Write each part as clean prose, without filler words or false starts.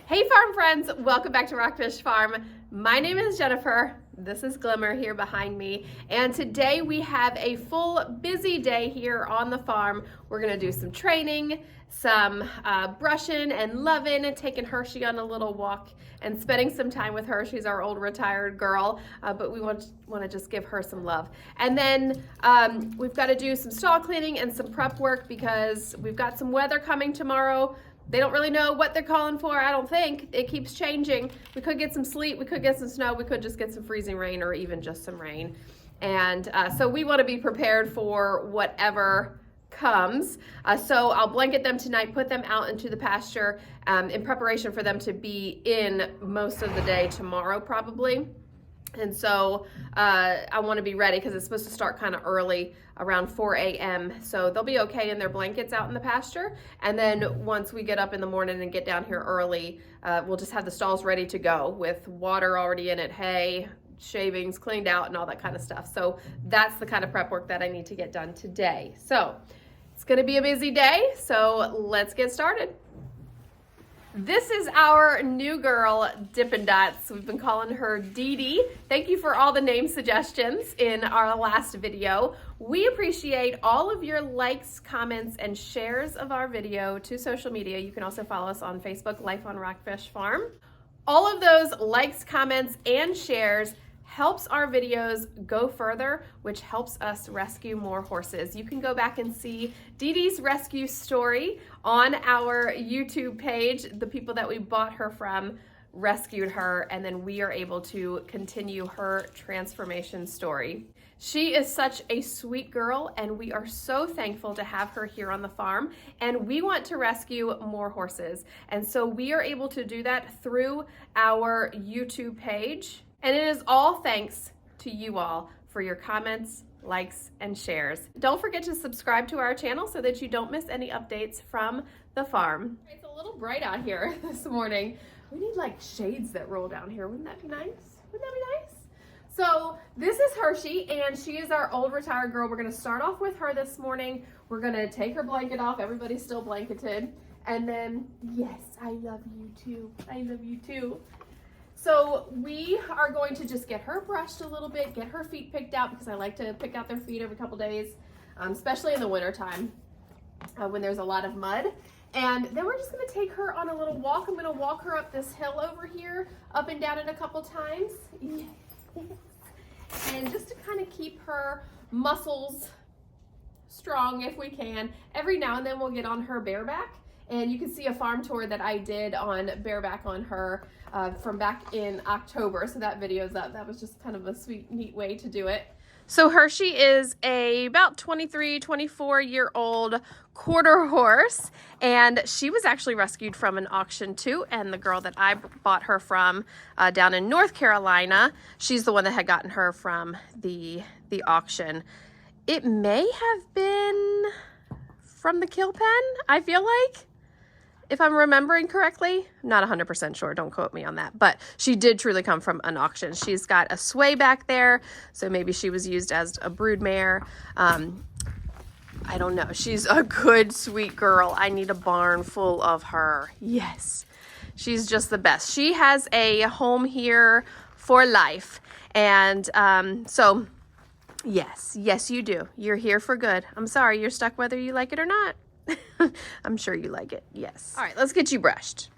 Hey farm friends, welcome back to Rockfish Farm. My name is Jennifer. This is Glimmer here behind me. And today we have a full busy day here on the farm. We're gonna do some training, some brushing and loving, taking Hershey on a little walk and spending some time with her. She's our old retired girl, but we want to just give her some love. And then we've got to do some stall cleaning and some prep work because we've got some weather coming tomorrow. They don't really know what they're calling for, I don't think. It keeps changing. We could get some sleet, we could get some snow, we could just get some freezing rain or even just some rain. And so we want to be prepared for whatever comes. So I'll blanket them tonight, put them out into the pasture in preparation for them to be in most of the day tomorrow probably. And so I want to be ready because it's supposed to start kind of early, around 4 a.m. So they'll be okay in their blankets out in the pasture. And then once we get up in the morning and get down here early, we'll just have the stalls ready to go with water already in it, hay, shavings cleaned out and all that kind of stuff. So that's the kind of prep work that I need to get done today. So it's going to be a busy day. So let's get started. This is our new girl, Dippin' Dots. We've been calling her Dee Dee. Thank you for all the name suggestions in our last video. We appreciate all of your likes, comments, and shares of our video to social media. You can also follow us on Facebook, Life on Rockfish Farm. All of those likes, comments, and shares helps our videos go further, which helps us rescue more horses. You can go back and see Dee Dee's rescue story on our YouTube page. The people that we bought her from rescued her, and then we are able to continue her transformation story. She is such a sweet girl, and we are so thankful to have her here on the farm, and we want to rescue more horses. And so we are able to do that through our YouTube page. And it is all thanks to you all for your comments, likes, and shares. Don't forget to subscribe to our channel so that you don't miss any updates from the farm. It's a little bright out here this morning. We need like shades that roll down here. Wouldn't that be nice? Wouldn't that be nice? So this is Hershey, and she is our old retired girl. We're gonna start off with her this morning. We're gonna take her blanket off. Everybody's still blanketed. And then, yes, I love you too. I love you too. So we are going to just get her brushed a little bit, get her feet picked out because I like to pick out their feet every couple days, especially in the winter time when there's a lot of mud. And then we're just gonna take her on a little walk. I'm gonna walk her up this hill over here, up and down it a couple times. Yes. And just to kind of keep her muscles strong if we can. Every now and then we'll get on her bareback. And you can see a farm tour that I did on bareback on her from back in October. So that video's up. That was just kind of a sweet, neat way to do it. So Hershey is a about 23, 24-year-old quarter horse. And she was actually rescued from an auction too. And the girl that I bought her from down in North Carolina, she's the one that had gotten her from the auction. It may have been from the kill pen, I feel like. If I'm remembering correctly, I'm not 100% sure, don't quote me on that, but she did truly come from an auction. She's got a sway back there, so maybe she was used as a brood mare. I don't know. She's a good, sweet girl. I need a barn full of her. Yes, she's just the best. She has a home here for life, and so yes, you do. You're here for good. I'm sorry, you're stuck whether you like it or not. I'm sure you like it, yes. All right, let's get you brushed.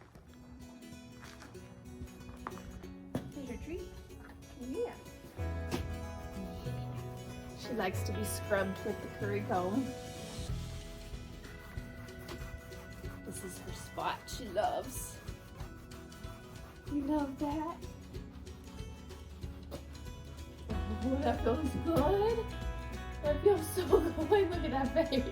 Here's your treat. Yeah. She likes to be scrubbed with the curry comb. This is her spot she loves. You love that? Oh, that feels good. That feels so good. Look at that face.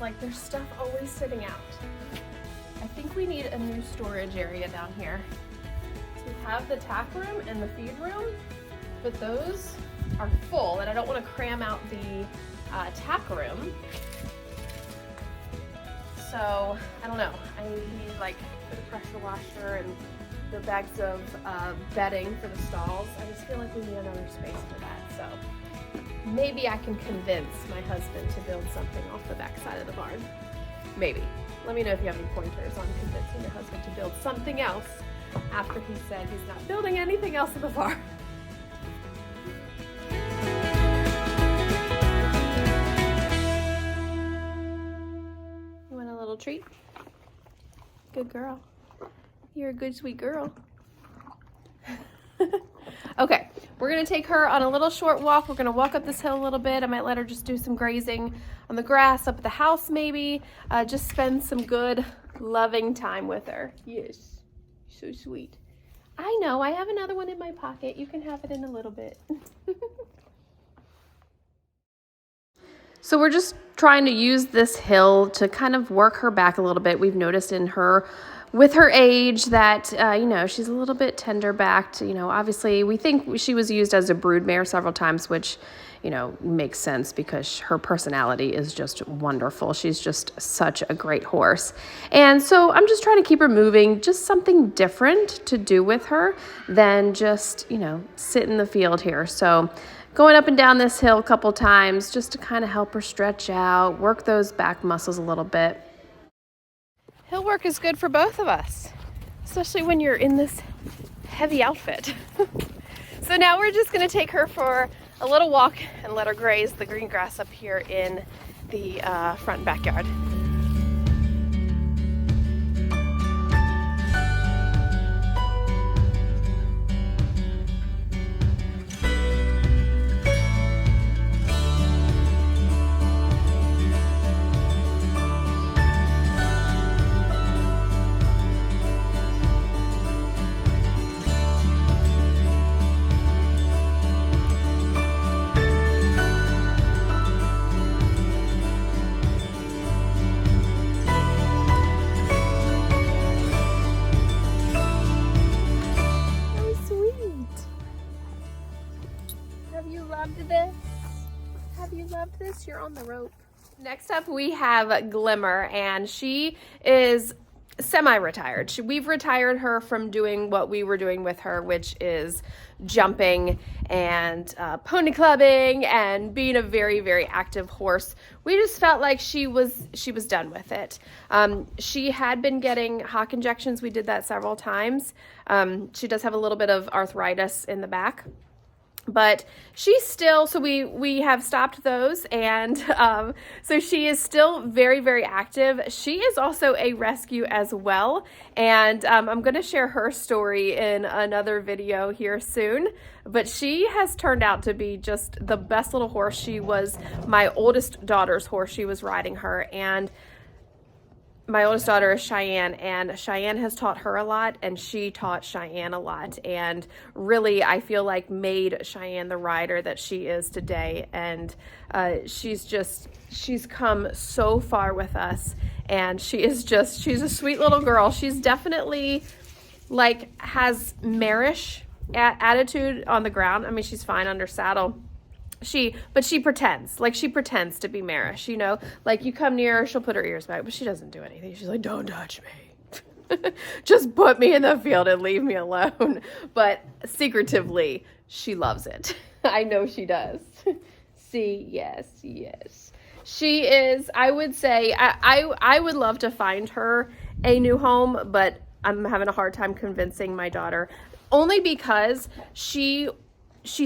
like there's stuff always sitting out. I think we need a new storage area down here. So we have the tack room and the feed room, but those are full and I don't want to cram out the tack room. So I don't know, I need like the pressure washer and the bags of bedding for the stalls. I just feel like we need another space for that. So maybe I can convince my husband to build something off the back side of the barn. Maybe. Let me know if you have any pointers on convincing your husband to build something else after he said he's not building anything else in the barn. You want a little treat? Good girl. You're a good, sweet girl. Okay, we're gonna take her on a little short walk. We're gonna walk up this hill a little bit. I might let her just do some grazing on the grass up at the house maybe. Just spend some good, loving time with her. Yes, so sweet. I know, I have another one in my pocket. You can have it in a little bit. So we're just trying to use this hill to kind of work her back a little bit. We've noticed in her, with her age, that, you know, she's a little bit tender backed. You know, obviously we think she was used as a broodmare several times, which, you know, makes sense because her personality is just wonderful. She's just such a great horse. And so I'm just trying to keep her moving, just something different to do with her than just, you know, sit in the field here. So going up and down this hill a couple times just to kind of help her stretch out, work those back muscles a little bit. Hill work is good for both of us, especially when you're in this heavy outfit. So now we're just going to take her for a little walk and let her graze the green grass up here in the front backyard. You're on the rope. Next up we have Glimmer, and she is semi-retired. We've retired her from doing what we were doing with her, which is jumping and pony clubbing and being a very, very active horse. We just felt like she was done with it. She had been getting hock injections. We did that several times. She does have a little bit of arthritis in the back. But she's still, so we have stopped those, and so she is still very, very active. She is also a rescue as well, and I'm going to share her story in another video here soon. But she has turned out to be just the best little horse. She was my oldest daughter's horse. She was riding her, and my oldest daughter is Cheyenne, and Cheyenne has taught her a lot, and she taught Cheyenne a lot, and really I feel like made Cheyenne the rider that she is today. And she's come so far with us, and she's a sweet little girl. She's definitely like has marish attitude on the ground. I mean, she's fine under saddle. But she pretends to be marish, you know, like you come near her, she'll put her ears back, but she doesn't do anything. She's like, don't touch me. Just put me in the field and leave me alone. But secretively, she loves it. I know she does. See, yes. She is, I would say, I would love to find her a new home, but I'm having a hard time convincing my daughter, only because she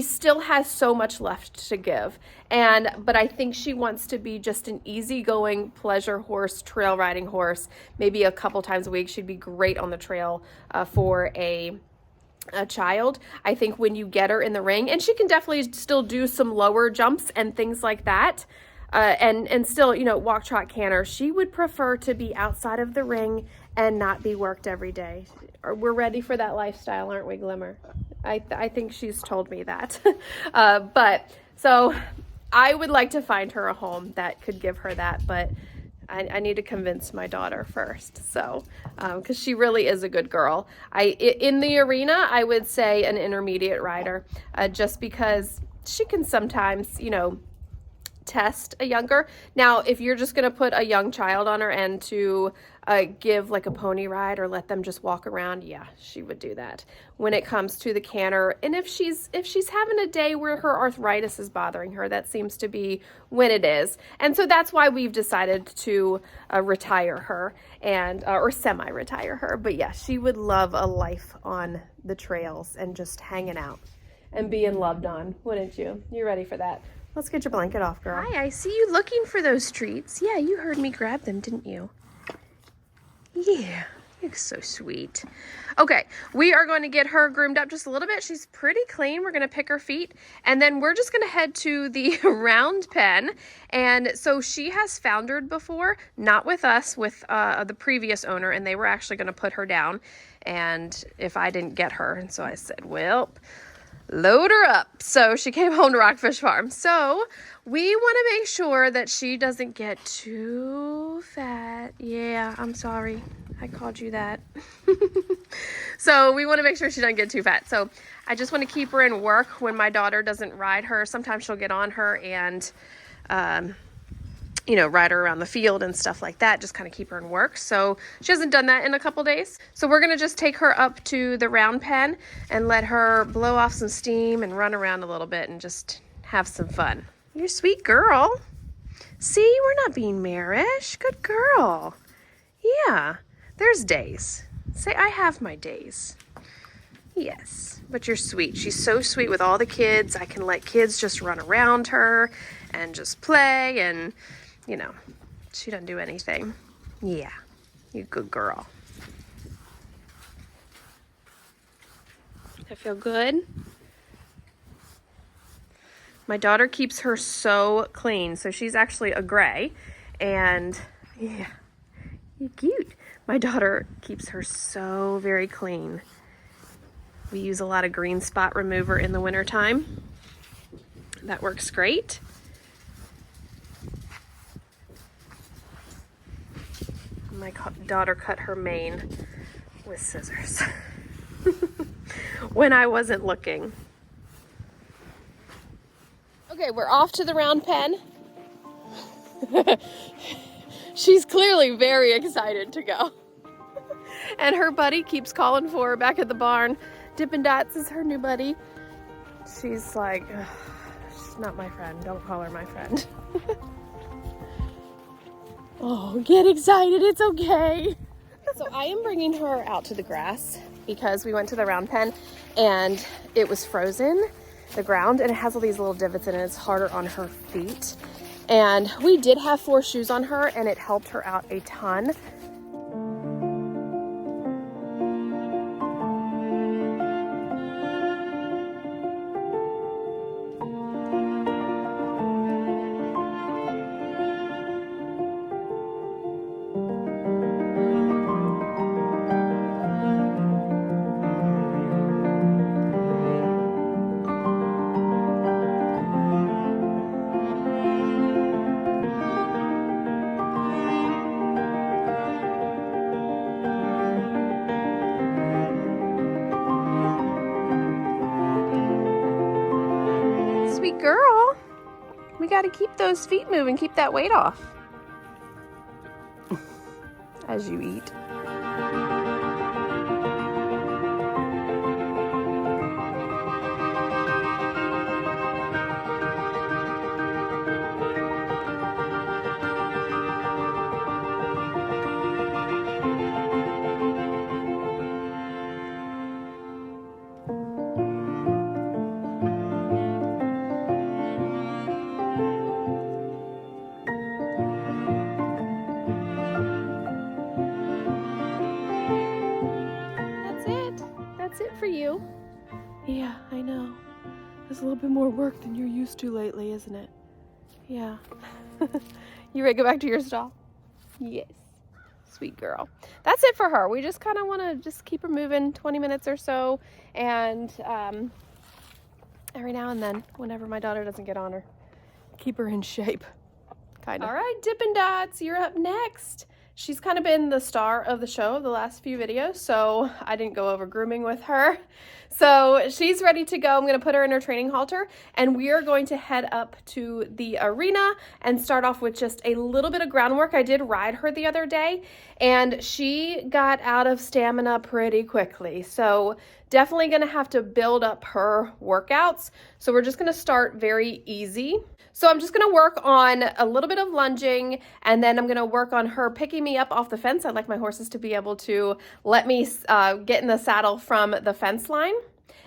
still has so much left to give. But I think she wants to be just an easygoing pleasure horse, trail riding horse. Maybe a couple times a week. She'd be great on the trail for a child. I think when you get her in the ring, and she can definitely still do some lower jumps and things like that, and still, you know, walk, trot, canter. She would prefer to be outside of the ring and not be worked every day. We're ready for that lifestyle, aren't we, Glimmer? I think she's told me that. But so I would like to find her a home that could give her that, but I need to convince my daughter first, so, because she really is a good girl. In the arena, I would say an intermediate rider, just because she can sometimes, you know, test a younger. Now, if you're just going to put a young child on her and to give like a pony ride or let them just walk around, yeah, she would do that. When it comes to the canter, and if she's having a day where her arthritis is bothering her, that seems to be when it is. And so that's why we've decided to retire her and or semi-retire her. But yeah, she would love a life on the trails and just hanging out and being loved on, wouldn't you? You ready for that? Let's get your blanket off, girl. Hi, I see you looking for those treats. Yeah, you heard me grab them, didn't you? Yeah, you're so sweet. Okay, we are going to get her groomed up just a little bit. She's pretty clean. We're going to pick her feet, and then we're just going to head to the round pen. And so she has foundered before, not with us, with the previous owner, and they were actually going to put her down, and if I didn't get her. And so I said, well, load her up. So she came home to Rockfish Farm. So we want to make sure that she doesn't get too fat. Yeah, I'm sorry. I called you that. So we want to make sure she doesn't get too fat. So I just want to keep her in work when my daughter doesn't ride her. Sometimes she'll get on her and, you know, ride her around the field and stuff like that. Just kind of keep her in work. So she hasn't done that in a couple days. So we're going to just take her up to the round pen and let her blow off some steam and run around a little bit and just have some fun. You're a sweet girl. See, we're not being marish. Good girl. Yeah, there's days. Say, I have my days. Yes, but you're sweet. She's so sweet with all the kids. I can let kids just run around her and just play, and you know, she doesn't do anything. Yeah, you good girl. I feel good. My daughter keeps her so clean. So she's actually a gray, and yeah, you're cute. My daughter keeps her so very clean. We use a lot of green spot remover in the wintertime. That works great. My daughter cut her mane with scissors when I wasn't looking. Okay, we're off to the round pen. She's clearly very excited to go. And her buddy keeps calling for her back at the barn. Dippin' Dots is her new buddy. She's like, she's not my friend. Don't call her my friend. Oh, get excited. It's okay. So I am bringing her out to the grass because we went to the round pen and it was frozen, the ground, and it has all these little divots in it. It's harder on her feet. And we did have 4 shoes on her and it helped her out a ton. Sweet girl. We got to keep those feet moving, keep that weight off as you eat. That's it for you. Yeah, I know. It's a little bit more work than you're used to lately, isn't it? Yeah. You ready to go back to your stall? Yes. Sweet girl. That's it for her. We just kind of want to just keep her moving 20 minutes or so. And every now and then, whenever my daughter doesn't get on her, keep her in shape. kind of. All right, Dippin' Dots, you're up next. She's kind of been the star of the show the last few videos, so I didn't go over grooming with her. So she's ready to go. I'm going to put her in her training halter, and we are going to head up to the arena and start off with just a little bit of groundwork. I did ride her the other day, and she got out of stamina pretty quickly. So definitely going to have to build up her workouts. So we're just going to start very easy. So I'm just going to work on a little bit of lunging, and then I'm going to work on her picking me up off the fence. I'd like my horses to be able to let me get in the saddle from the fence line.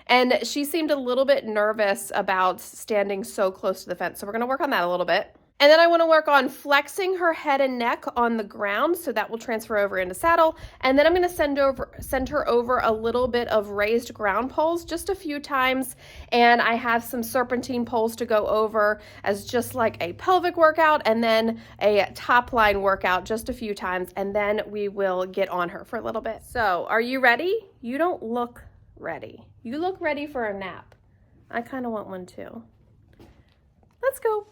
And she seemed a little bit nervous about standing so close to the fence. So we're going to work on that a little bit. And then I want to work on flexing her head and neck on the ground, so that will transfer over into saddle. And then I'm going to send her over a little bit of raised ground poles, just a few times. And I have some serpentine poles to go over as just like a pelvic workout, and then a top line workout just a few times. And then we will get on her for a little bit. So are you ready? You don't look ready. You look ready for a nap. I kind of want one too. Let's go.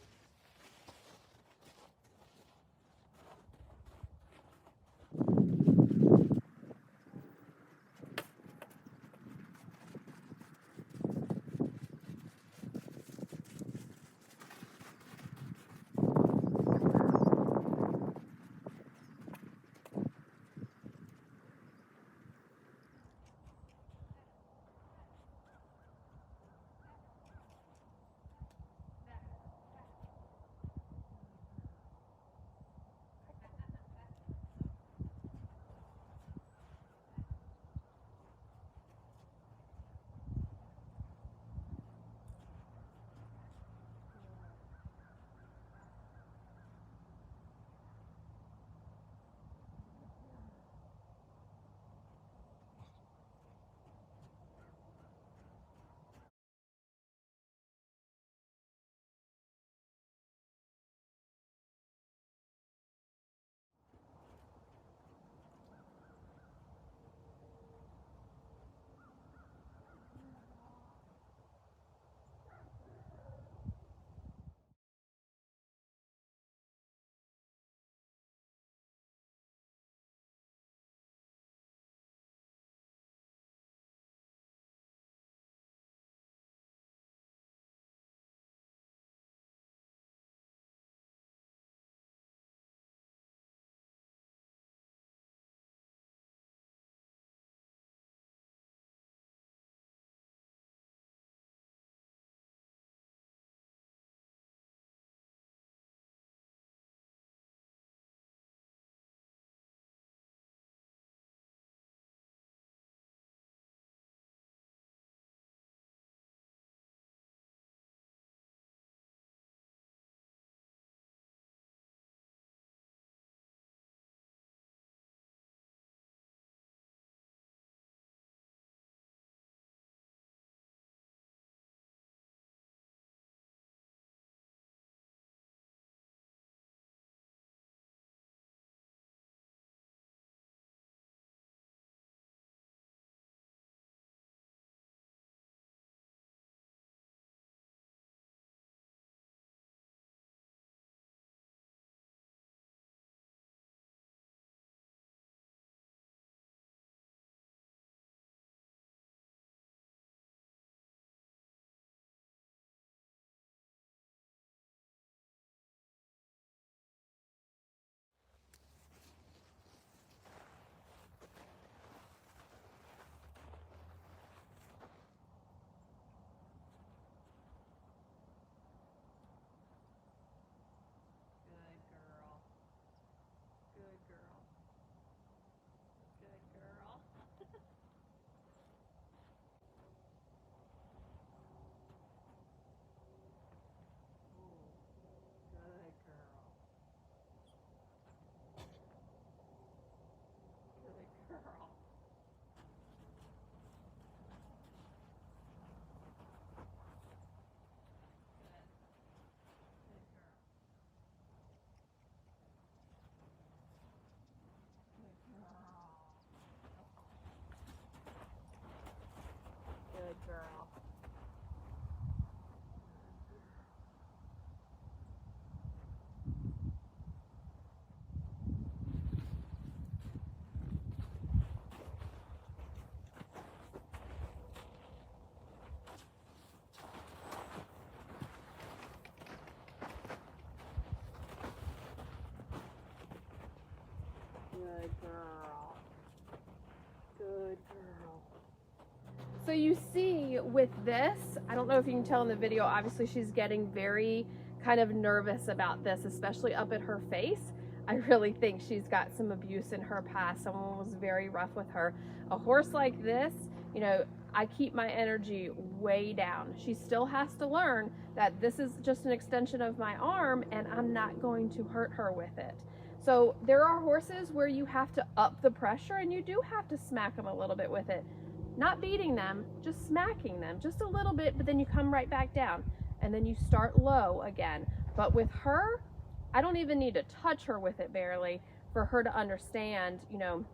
Good girl. Good girl. So you see with this, I don't know if you can tell in the video, obviously she's getting very kind of nervous about this, especially up at her face. I really think she's got some abuse in her past. Someone was very rough with her. A horse like this, you know, I keep my energy way down. She still has to learn that this is just an extension of my arm and I'm not going to hurt her with it. So there are horses where you have to up the pressure and you do have to smack them a little bit with it. Not beating them, just smacking them just a little bit, but then you come right back down and then you start low again. But with her, I don't even need to touch her with it barely for her to understand, you know,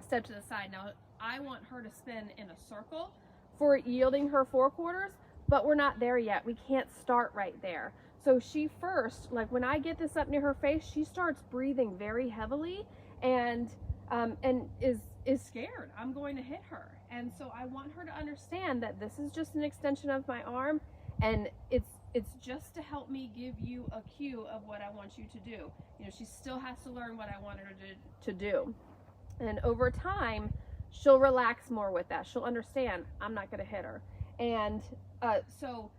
step to the side. Now, I want her to spin in a circle for yielding her forequarters, but we're not there yet. We can't start right there. So she first, like when I get this up near her face, she starts breathing very heavily and is scared. I'm going to hit her. And so I want her to understand that this is just an extension of my arm and it's just to help me give you a cue of what I want you to do. You know, she still has to learn what I want her to do. And over time, she'll relax more with that. She'll understand I'm not going to hit her. And so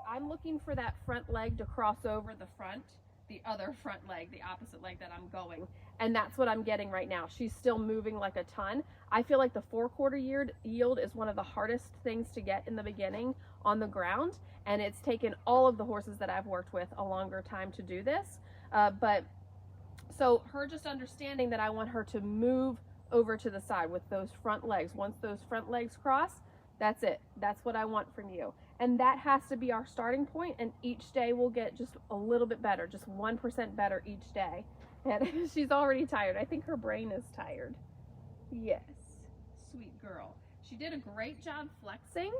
I'm looking for that front leg to cross over the other front leg, the opposite leg that I'm going. And that's what I'm getting right now. She's still moving like a ton. I feel like the forequarter yield is one of the hardest things to get in the beginning on the ground. And it's taken all of the horses that I've worked with a longer time to do this. But so her just understanding that I want her to move over to the side with those front legs. Once those front legs cross, that's it. That's what I want from you. And that has to be our starting point, and each day we'll get just a little bit better, just 1% better each day. And she's already tired. I think her brain is tired. Yes, sweet girl. She did a great job flexing.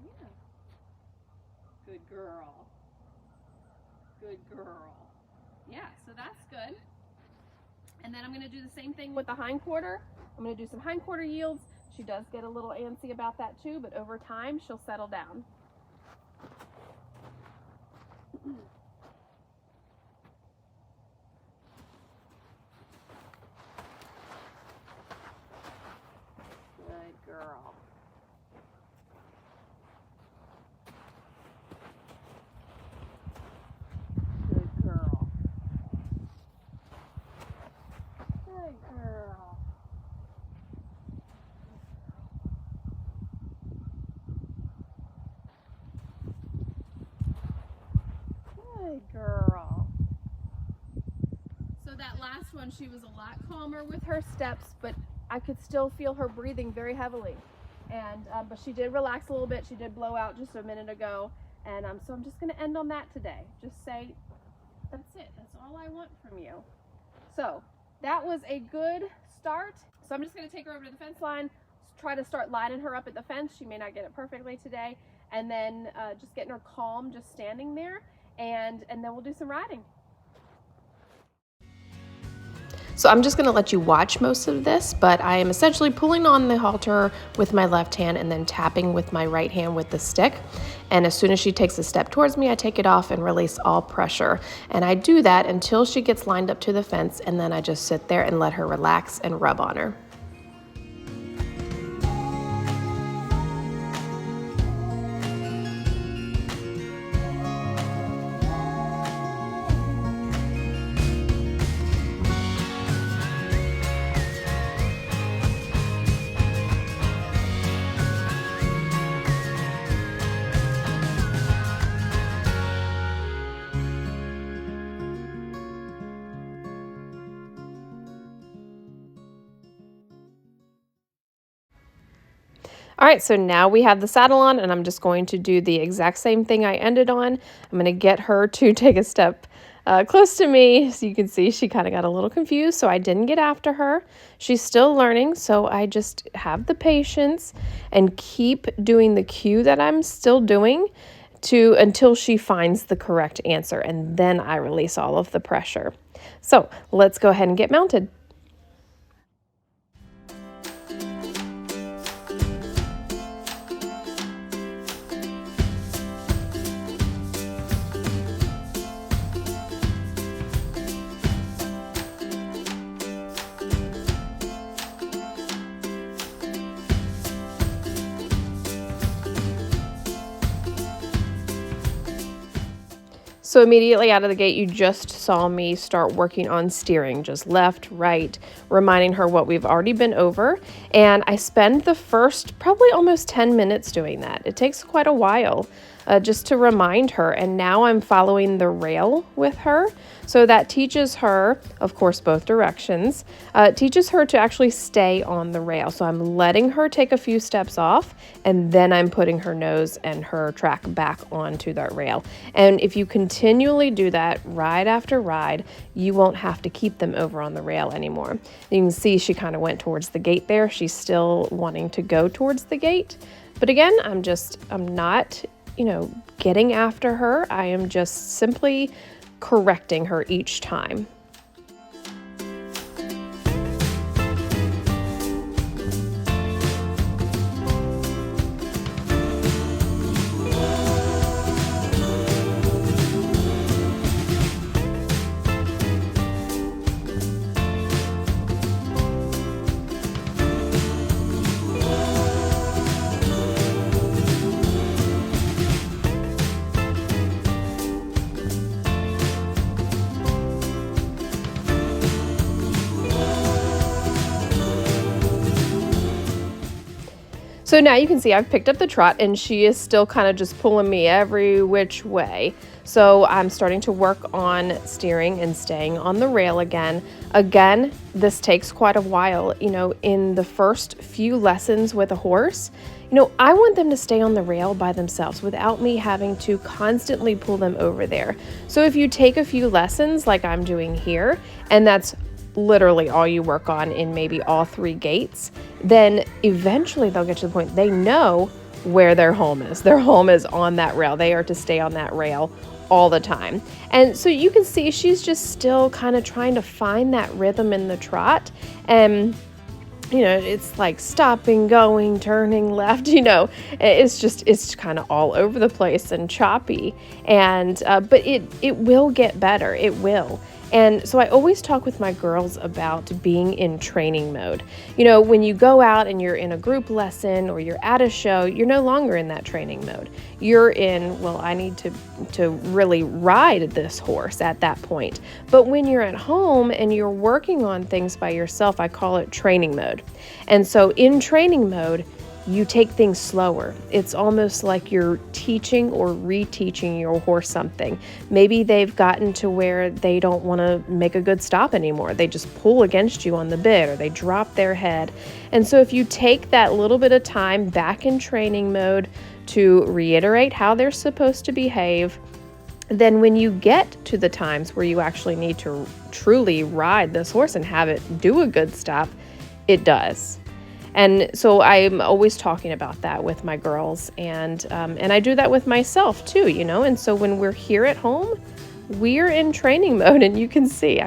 Yeah. Good girl. Good girl. Yeah, so that's good. And then I'm going to do the same thing with the hindquarter. I'm going to do some hindquarter yields. She does get a little antsy about that too, but over time she'll settle down. Good girl. Good girl. Good girl. Good girl. So that last one, she was a lot calmer with her steps, but I could still feel her breathing very heavily. And but she did relax a little bit. She did blow out just a minute ago. And so I'm just going to end on that today. Just say, that's it. That's all I want from you. So that was a good start. So I'm just going to take her over to the fence line, try to start lining her up at the fence. She may not get it perfectly today. And then just getting her calm, just standing there. And then we'll do some riding. So I'm just going to let you watch most of this, but I am essentially pulling on the halter with my left hand and then tapping with my right hand with the stick. And as soon as she takes a step towards me, I take it off and release all pressure. And I do that until she gets lined up to the fence, and then I just sit there and let her relax and rub on her. All right, so now we have the saddle on, and I'm just going to do the exact same thing I ended on. I'm going to get her to take a step close to me. So you can see she kind of got a little confused, so I didn't get after her. She's still learning, so I just have the patience and keep doing the cue that I'm still doing until she finds the correct answer, and then I release all of the pressure. So let's go ahead and get mounted. So immediately out of the gate, you just saw me start working on steering, just left, right, reminding her what we've already been over. And I spend the first probably almost 10 minutes doing that. It takes quite a while just to remind her. And now I'm following the rail with her. So that teaches her, of course, both directions, teaches her to actually stay on the rail. So I'm letting her take a few steps off, and then I'm putting her nose and her track back onto that rail. And if you continually do that ride after ride, you won't have to keep them over on the rail anymore. You can see she kind of went towards the gate there. She's still wanting to go towards the gate. But again, I'm not, getting after her. I am just simply correcting her each time. So now you can see I've picked up the trot and she is still kind of just pulling me every which way. So I'm starting to work on steering and staying on the rail again. Again, this takes quite a while. In the first few lessons with a horse, I want them to stay on the rail by themselves without me having to constantly pull them over there. So if you take a few lessons like I'm doing here, and that's literally all you work on in maybe all 3 gates, then eventually they'll get to the point they know where their home is. Their home is on that rail. They are to stay on that rail all the time. And so you can see she's just still kind of trying to find that rhythm in the trot. And it's like stopping, going, turning left, it's kind of all over the place and choppy. And but it will get better. It will. And so I always talk with my girls about being in training mode. When you go out and you're in a group lesson or you're at a show, you're no longer in that training mode. You're in, well, I need to really ride this horse at that point. But when you're at home and you're working on things by yourself, I call it training mode. And so in training mode, you take things slower. It's almost like you're teaching or reteaching your horse something. Maybe they've gotten to where they don't want to make a good stop anymore. They just pull against you on the bit or they drop their head. And so if you take that little bit of time back in training mode to reiterate how they're supposed to behave, then when you get to the times where you actually need to truly ride this horse and have it do a good stop, it does. And so I'm always talking about that with my girls, and I do that with myself too, And so when we're here at home, we're in training mode, and you can see,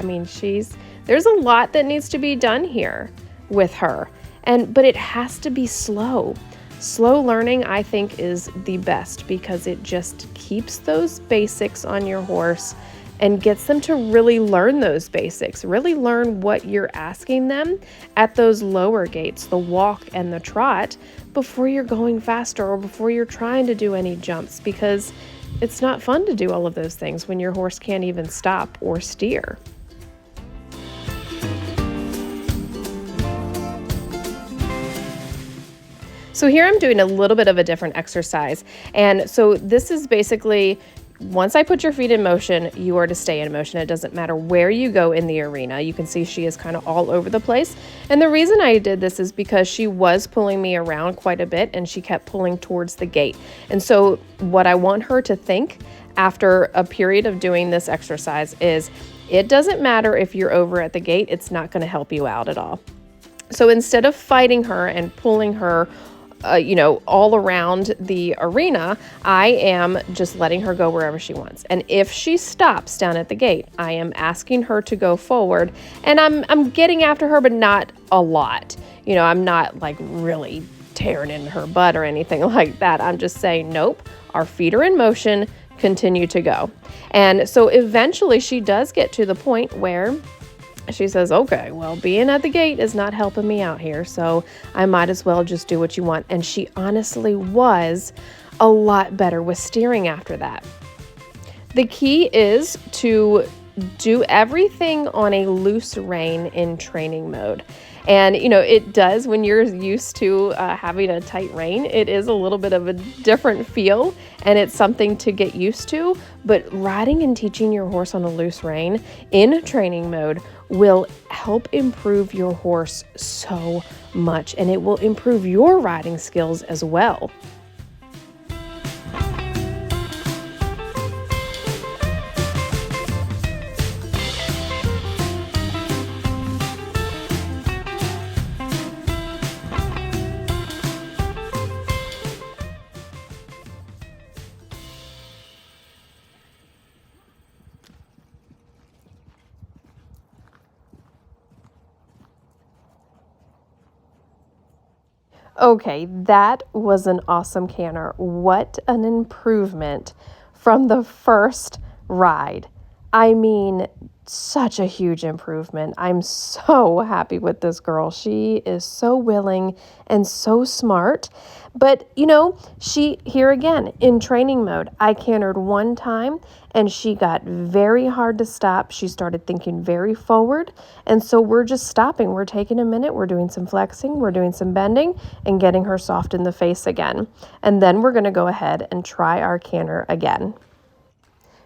there's a lot that needs to be done here with her, but it has to be slow. Slow learning, I think, is the best because it just keeps those basics on your horse and gets them to really learn those basics, really learn what you're asking them at those lower gates, the walk and the trot, before you're going faster or before you're trying to do any jumps, because it's not fun to do all of those things when your horse can't even stop or steer. So here I'm doing a little bit of a different exercise. And so this is basically, once I put your feet in motion, you are to stay in motion. It doesn't matter where you go in the arena. You can see she is kind of all over the place. And the reason I did this is because she was pulling me around quite a bit and she kept pulling towards the gate. And so what I want her to think after a period of doing this exercise is, it doesn't matter if you're over at the gate, it's not going to help you out at all. So instead of fighting her and pulling her all around the arena, I am just letting her go wherever she wants. And if she stops down at the gate, I am asking her to go forward, and I'm getting after her, but not a lot. I'm not like really tearing into her butt or anything like that. I'm just saying, nope, our feet are in motion, continue to go. And so eventually she does get to the point where she says, okay, well, being at the gate is not helping me out here, so I might as well just do what you want. And she honestly was a lot better with steering after that. The key is to do everything on a loose rein in training mode. And, it does, when you're used to having a tight rein, it is a little bit of a different feel, and it's something to get used to. But riding and teaching your horse on a loose rein in training mode will help improve your horse so much, and it will improve your riding skills as well. Okay, that was an awesome canter. What an improvement from the first ride. I mean, such a huge improvement. I'm so happy with this girl. She is so willing and so smart. But, she, here again, in training mode, I cantered one time and she got very hard to stop. She started thinking very forward. And so we're just stopping. We're taking a minute. We're doing some flexing. We're doing some bending and getting her soft in the face again. And then we're going to go ahead and try our canter again.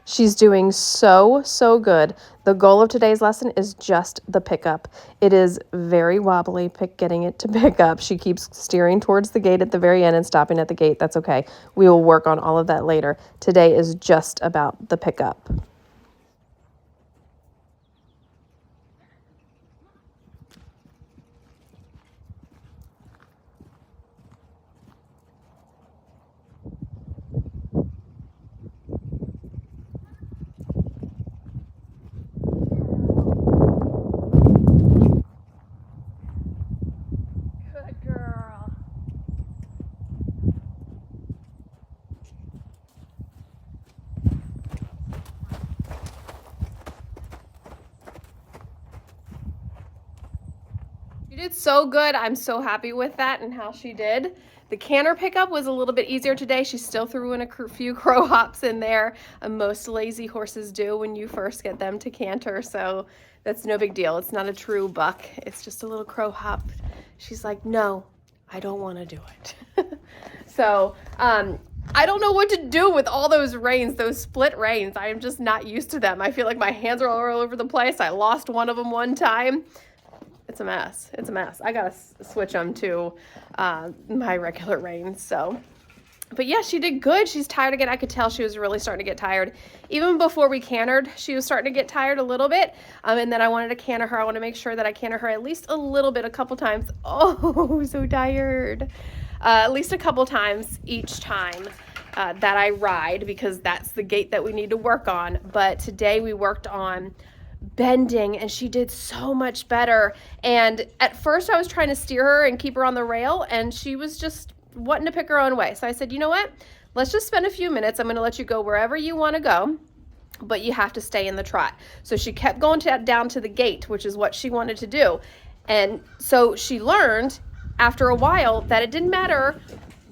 She's doing so good. The goal of today's lesson is just the pickup. It is very wobbly, getting it to pick up. She keeps steering towards the gate at the very end and stopping at the gate. That's okay. We will work on all of that later. Today is just about the pickup. She did so good. I'm so happy with that and how she did. The canter pickup was a little bit easier today. She still threw in a few crow hops in there. Most lazy horses do when you first get them to canter, so that's no big deal. It's not a true buck. It's just a little crow hop. She's like, no, I don't want to do it. So I don't know what to do with all those reins, those split reins. I am just not used to them. I feel like my hands are all over the place. I lost one of them one time. It's a mess. It's a mess. I gotta switch them to my regular reins. So, but yeah, she did good. She's tired again. I could tell she was really starting to get tired. Even before we cantered, she was starting to get tired a little bit. And then I wanted to canter her. I want to make sure that I canter her at least a little bit, a couple times. Oh, so tired. At least a couple times each time that I ride, because that's the gait that we need to work on. But today we worked on bending and she did so much better. And at first I was trying to steer her and keep her on the rail, and she was just wanting to pick her own way. So I said, you know what? Let's just spend a few minutes. I'm going to let you go wherever you want to go, but you have to stay in the trot. So she kept going down to the gate, which is what she wanted to do. And so she learned after a while that it didn't matter.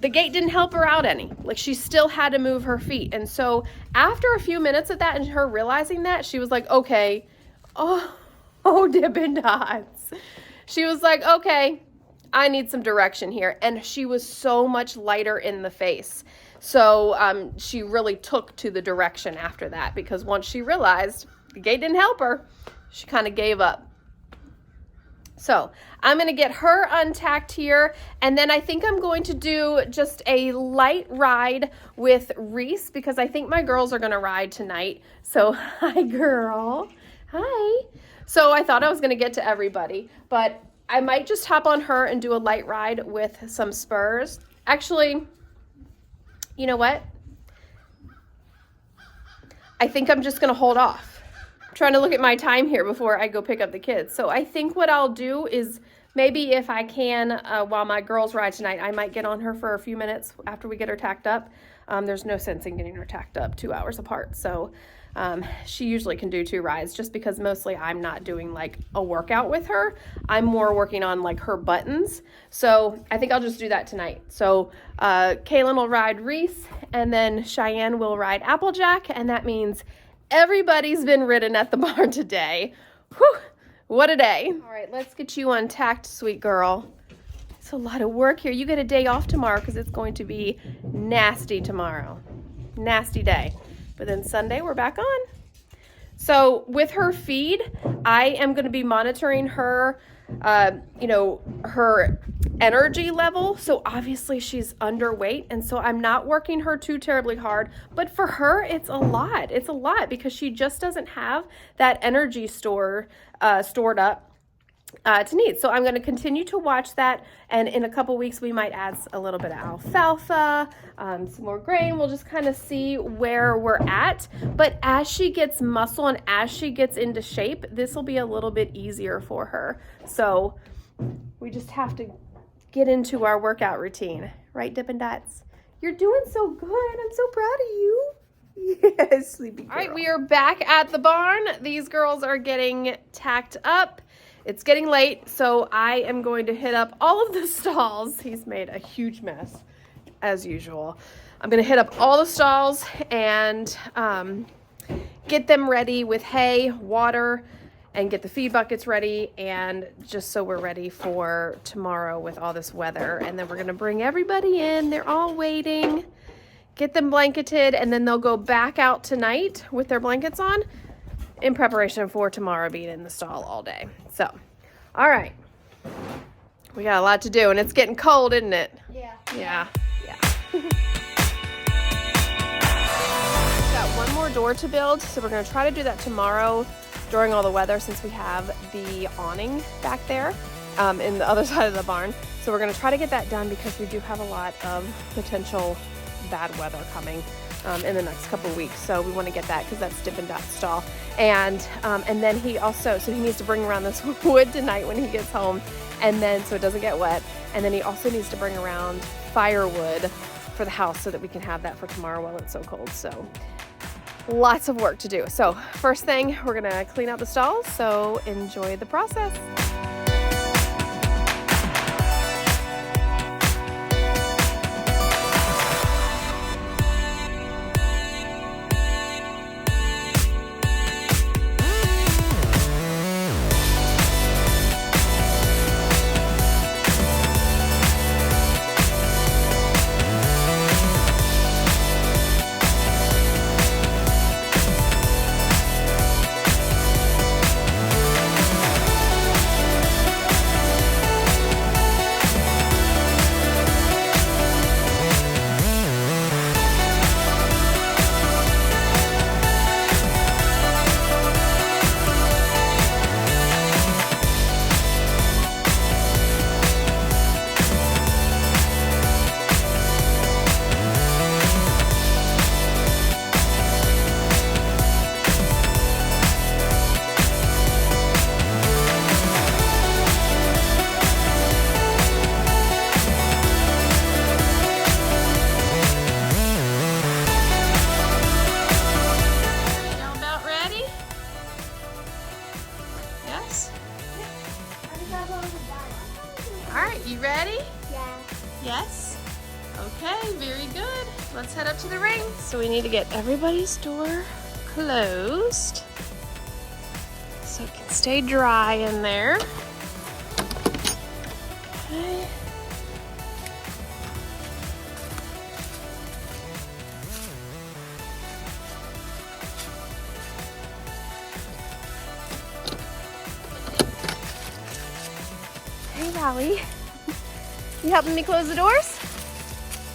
The gate didn't help her out any. Like, she still had to move her feet. And so after a few minutes of that and her realizing that, she was like, okay, oh, Dippin' Dots. She was like, okay, I need some direction here. And she was so much lighter in the face. So she really took to the direction after that, because once she realized the gate didn't help her, she kind of gave up. So I'm going to get her untacked here, and then I think I'm going to do just a light ride with Reese, because I think my girls are going to ride tonight. So hi, girl. Hi. So I thought I was going to get to everybody, but I might just hop on her and do a light ride with some spurs. Actually, you know what? I think I'm just going to hold off. I'm trying to look at my time here before I go pick up the kids. So I think what I'll do is, maybe if I can, while my girls ride tonight, I might get on her for a few minutes after we get her tacked up. There's no sense in getting her tacked up 2 hours apart. So She usually can do 2 rides just because mostly I'm not doing like a workout with her. I'm more working on like her buttons. So I think I'll just do that tonight. So Kaylin will ride Reese, and then Cheyenne will ride Applejack, and that means everybody's been ridden at the barn today. Whew, what a day. All right, let's get you untacked, sweet girl. It's a lot of work here. You get a day off tomorrow because it's going to be nasty tomorrow. Nasty day. But then Sunday we're back on. So with her feed, I am going to be monitoring her, her energy level. So obviously she's underweight, and so I'm not working her too terribly hard. But for her, it's a lot. It's a lot because she just doesn't have that energy stored up to need. So I'm going to continue to watch that, and in a couple weeks we might add a little bit of alfalfa, some more grain. We'll just kind of see where we're at. But as she gets muscle and as she gets into shape, this will be a little bit easier for her. So we just have to get into our workout routine, right, Dippin' Dots? You're doing so good. I'm so proud of you. Yes, sleepy girl. All right, we are back at the barn. These girls are getting tacked up. It's getting late, so I am going to hit up all of the stalls. He's made a huge mess, as usual. I'm going to hit up all the stalls and get them ready with hay, water, and get the feed buckets ready, and just so we're ready for tomorrow with all this weather. And then we're going to bring everybody in. They're all waiting. Get them blanketed, and then they'll go back out tonight with their blankets on in preparation for tomorrow being in the stall all day. So, all right. We got a lot to do, and it's getting cold, isn't it? Yeah. Yeah. Got one more door to build, so we're going to try to do that tomorrow during all the weather, since we have the awning back there in the other side of the barn. So we're going to try to get that done because we do have a lot of potential bad weather coming in the next couple of weeks. So we want to get that because that's Dippin' Dot's stall. And then he also, so he needs to bring around this wood tonight when he gets home, and then so it doesn't get wet. And then he also needs to bring around firewood for the house so that we can have that for tomorrow while it's so cold. So lots of work to do. So first thing, we're gonna clean out the stalls, so enjoy the process. You ready? Yeah. Yes? Okay, very good. Let's head up to the ring. So we need to get everybody's door closed so it can stay dry in there. Okay. Hey, Valley. You helping me close the doors?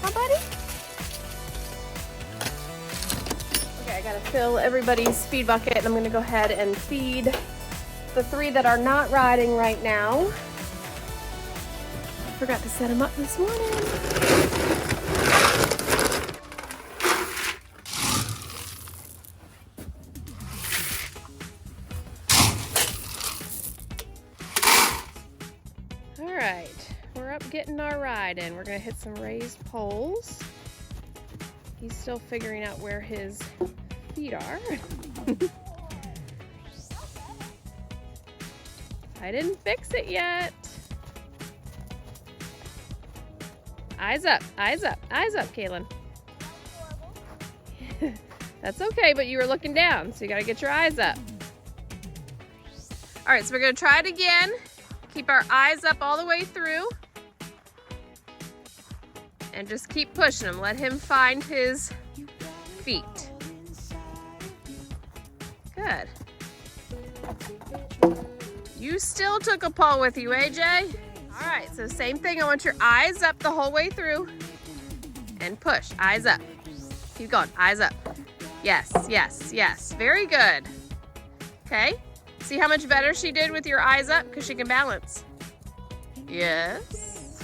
Huh, buddy? Okay, I gotta fill everybody's feed bucket, and I'm gonna go ahead and feed the 3 that are not riding right now. I forgot to set them up this morning. All right, we're up getting our ride in. We're gonna hit some raised poles. He's still figuring out where his feet are. I didn't fix it yet. Eyes up, eyes up, eyes up, Kaylin. That's okay, but you were looking down, so you gotta get your eyes up. All right, so we're gonna try it again. Keep our eyes up all the way through. And just keep pushing him. Let him find his feet. Good. You still took a paw with you, AJ. All right, so same thing. I want your eyes up the whole way through. And push, eyes up. Keep going, eyes up. Yes, yes, yes, very good. Okay, see how much better she did with your eyes up because she can balance. Yes.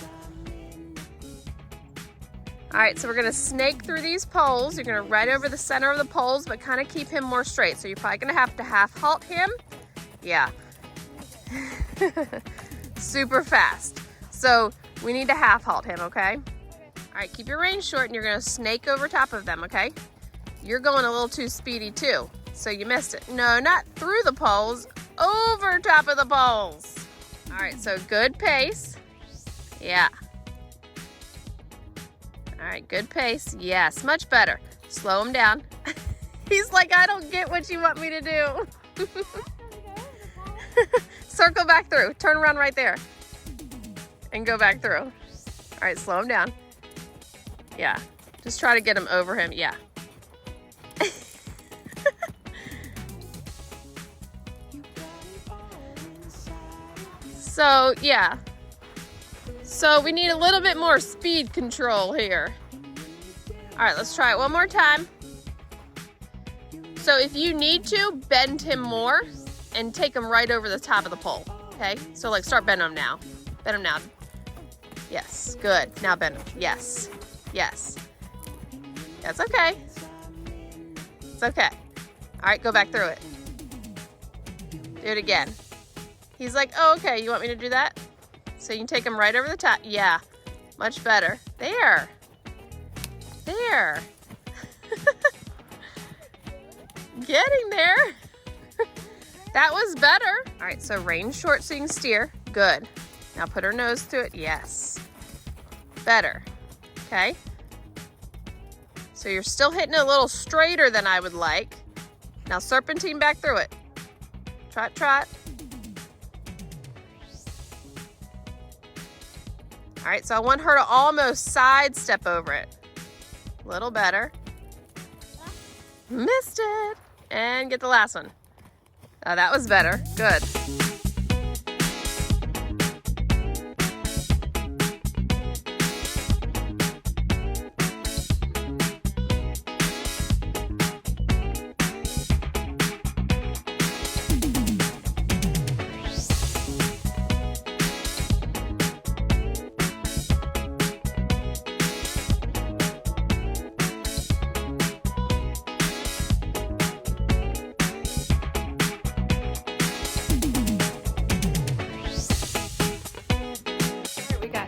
All right, so we're gonna snake through these poles. You're gonna right over the center of the poles, but kind of keep him more straight. So you're probably gonna have to half halt him. Yeah. Super fast. So we need to half halt him, okay? All right, keep your reins short and you're gonna snake over top of them, okay? You're going a little too speedy too, so you missed it. No, not through the poles, over top of the poles. All right, so good pace. Yeah. All right, good pace. Yes, much better. Slow him down. He's like, I don't get what you want me to do. Circle back through. Turn around right there. And go back through. All right, slow him down. Yeah, just try to get him over him. Yeah. So, yeah. So we need a little bit more speed control here. All right, let's try it one more time. So if you need to, bend him more and take him right over the top of the pole, okay? So like start bending him now. Bend him now. Yes, good. Now bend him. Yes, yes. That's okay. It's okay. All right, go back through it. Do it again. He's like, oh, okay, you want me to do that? So you can take him right over the top. Yeah, much better. There. There. Getting there. That was better. All right, so rein short so you can steer. Good. Now put her nose to it. Yes. Better. Okay. So you're still hitting it a little straighter than I would like. Now serpentine back through it. Trot, trot. All right, so I want her to almost sidestep over it. A little better. Missed it. And get the last one. Oh, that was better. Good.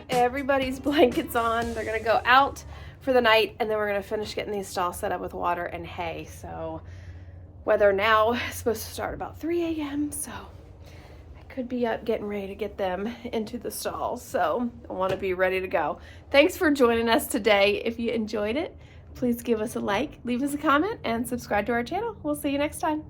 Everybody's blankets on. They're gonna go out for the night and then we're gonna finish getting these stalls set up with water and hay. So weather now is supposed to start about 3 a.m. so I could be up getting ready to get them into the stalls. So I want to be ready to go. Thanks for joining us today. If you enjoyed it, please give us a like, leave us a comment, and subscribe to our channel. We'll see you next time.